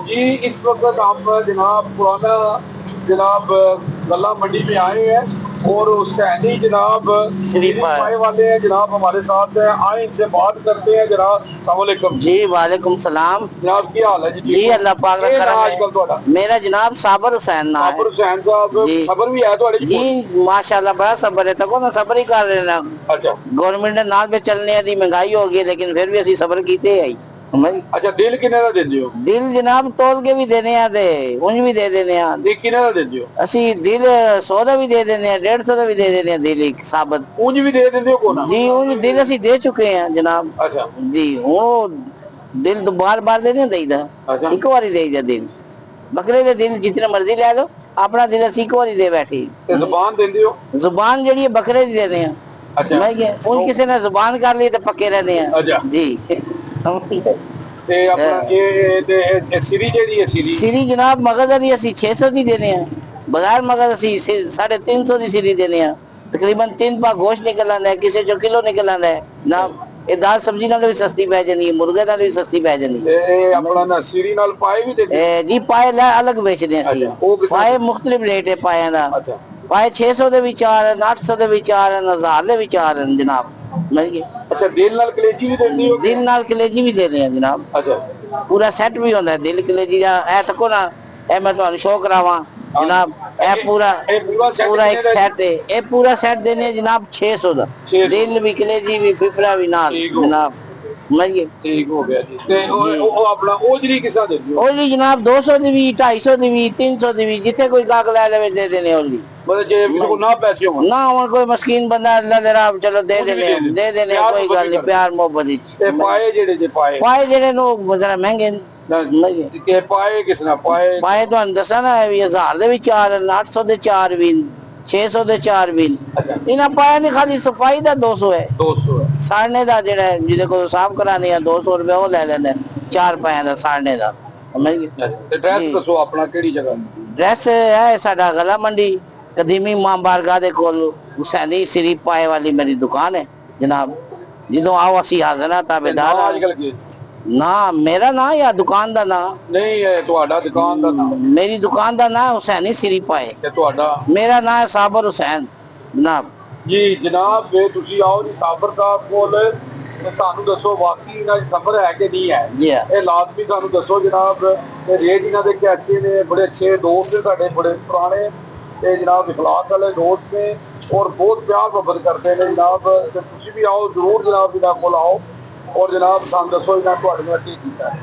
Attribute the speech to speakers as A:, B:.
A: जी इस वक्त हम जनाब पुराना जनाब गला मंडी में आए हैं और हुसैनी जनाब
B: श्री
A: श्री पाए वाले हैं जनाब हमारे साथ हैं। आए इनसे बात करते हैं जनाब। अस्सलाम वालेकुम
B: जी वालेकुम सलाम।
A: जनाब, क्या हाल है जी?
B: जी
A: ठीक हो?
B: अल्लाह पाक दा
A: ये ना
B: करम है।
A: आजकल थोड़ा
B: मेरा जनाब साबर हुसैन ना है
A: साबर हुसैन साहब
B: जी।
A: सबर भी है थोड़े
B: जी माशाल्लाह बड़ा सबर है, तको ना सबर ही कर रहे ना।
A: अच्छा
B: गवर्नमेंट ने नाल पे चलने दी महंगाई हो गई, लेकिन फिर भी असि सबर कीते है। समझ
A: अच्छा, दिल किन्ने दा दिंदे हो?
B: दिल जनाब तोल के भी देने आ ते उंज भी दे देने आ।
A: ये किन्ने दा दिंदे हो?
B: असि दिल 100 दा भी दे देने आ, 150 दा भी दे देने आ दिल एक साबत।
A: ਉਂਝ भी दे देंदे हो को ना?
B: जी उंज दिल असि दे चुके हैं जनाब।
A: अच्छा
B: जी वो दिल तो बार बार दे नहीं देईदा,
A: अच्छा
B: एक बार देईदा दिल। बकरे दे दिल जितने मर्जी ले लो, अपना दिल असि एक बार दे बैठे।
A: ते जुबान देंदे हो?
B: जुबान जड़ी बकरे दी देने हैं।
A: अच्छा
B: मैं उन किसी ने जुबान कर ली तो पक्के रहने हैं
A: अच्छा
B: जी।
A: ते अपना ये सीरी जेड़ी है सीरी
B: सीरी जनाब मगज अली असि 600 दी देने हैं, बगैर मगज असि 350 दी सीरी देने हैं। तकरीबन 3 पा गोश्त निकल आंदा है, किसी चो किलो निकल आंदा है जनाब। ये दाल सब्जी नाल भी सस्ती पै जानी है, मुर्गे नाल भी सस्ती पै जानी है।
A: अपना ना सीरी नाल पाए भी देंदे हो?
B: जी पाए अलग बेचने असि।
A: अच्छा वो किस तरह
B: पाए
A: देंदे?
B: मुख्तलिफ रेट है पाया दा।
A: अच्छा
B: पाए 600 ਦੇ ਵਿਚਾਰ ਹਨ, 800 ਦੇ ਵਿਚਾਰ ਹਨ, 1000 ਦੇ ਵਿਚਾਰ ਹਨ ਜਨਾਬ।
A: अच्छा दिल नाल कलेजी भी देंदे हो
B: दिल
A: कि?
B: नाल कलेजी भी देने हैं जनाब।
A: अच्छा
B: पूरा सैट भी होता है दिल कलेजी का। ए तको ना ए मैं ਤੁਹਾਨੂੰ शो करावा
A: हाँ
B: जनाब। ए पूरा
A: ये पूरा सेट
B: पूरा
A: किन्ने
B: एक
A: दा जी?
B: सेट है। ए पूरा सेट देने जनाब 600 ਦਾ।
A: 600
B: दिल भी कलेजी भी फिफड़ा भी नाल
A: ठीक हो
B: जनाब। समझिए
A: ठीक हो गया जी। ते
B: जी
A: ओ अपना ओजरी किसा देंदे हो?
B: ਉਹ ਜੀ जनाब 200 ਦੀ ਵੀ 250 ਦੀ ਵੀ 300 ਦੀ ਵੀ ਜਿੱਥੇ ਕੋਈ ਗਾਹਕ ਲੈ ਲਵੇ ਦੇ ਦੇਣੇ ਉਹ ਜੀ।
A: मतलब जे किसी को ना पैसे हो
B: ना और कोई मस्कीन बंदा अल्लाह दे राह चलो दे
A: कुछ भी
B: देने दे देने
A: प्यार
B: कोई
A: मोहब्बत
B: गल
A: भी
B: नहीं,
A: करते
B: प्यार मोहब्बत
A: ते पाए जेड़े जे पाए
B: पाए जेड़े लोग जरा महंगे ने।
A: के पाए किस ना पाए
B: पाए तो दसा ना भी 1000 ਦੇ ਵੀ 4 800 ਦੇ 4 ਵੀ 600 ਦੇ 4 ਵੀ।
A: अच्छा
B: ਇਹਨਾਂ ਪਾਇਆ नहीं खाली सफाई ਦਾ 200 है।
A: 200 है।
B: साड़ने ਦਾ ਜਿਹੜਾ ਜਿਹਦੇ ਕੋਲ ਸਾਫ ਕਰਾਣੇ ਆ 200 ਰੁਪਏ ਉਹ ਲੈ ਲੈਂਦੇ 4 ਪਾਇਆ ਦਾ ਸਾੜਨੇ ਦਾ। समझ गए
A: ते ड्रेस
B: जी।
A: दसो अपना केड़ी जगह?
B: ड्रेस है साडा गला मंडी कदीमी मां बारगाह दे कोल हुसैनी सिरी पाए वाली मेरी दुकान है जनाब। जो आओ असी हाजिर हाँ
A: ते ना
B: ताबेदार हाँ।
A: आजकल के
B: ना मेरा ना या दुकान दा ना?
A: नहीं है ਤੁਹਾਡਾ दुकान दा नाम?
B: मेरी दुकान दा ना हुसैनी सिरी पाए।
A: ते ਤੁਹਾਡਾ?
B: मेरा ना है साबर हुसैन जनाब।
A: जी जनाब वे तुसी आओ जी साबर साहब कोल ते सानू दसो वाकई इना सबर है कि नहीं है।
B: जी हाँ।
A: ये लाजमी सानू दसो जनाब। ते रेट इना दे के अच्छे ने, बड़े अच्छे दोस्त ने साडे, बड़े पुराने ते जनाब इखलाक वाले दोस्त ने और बहुत प्यार मोहब्बत करते हैं जनाब। ते तुसी भी आओ जरूर जनाब इना कोल आओ और जनाब सानू दसो इना तुहाडे नाल की कीता है।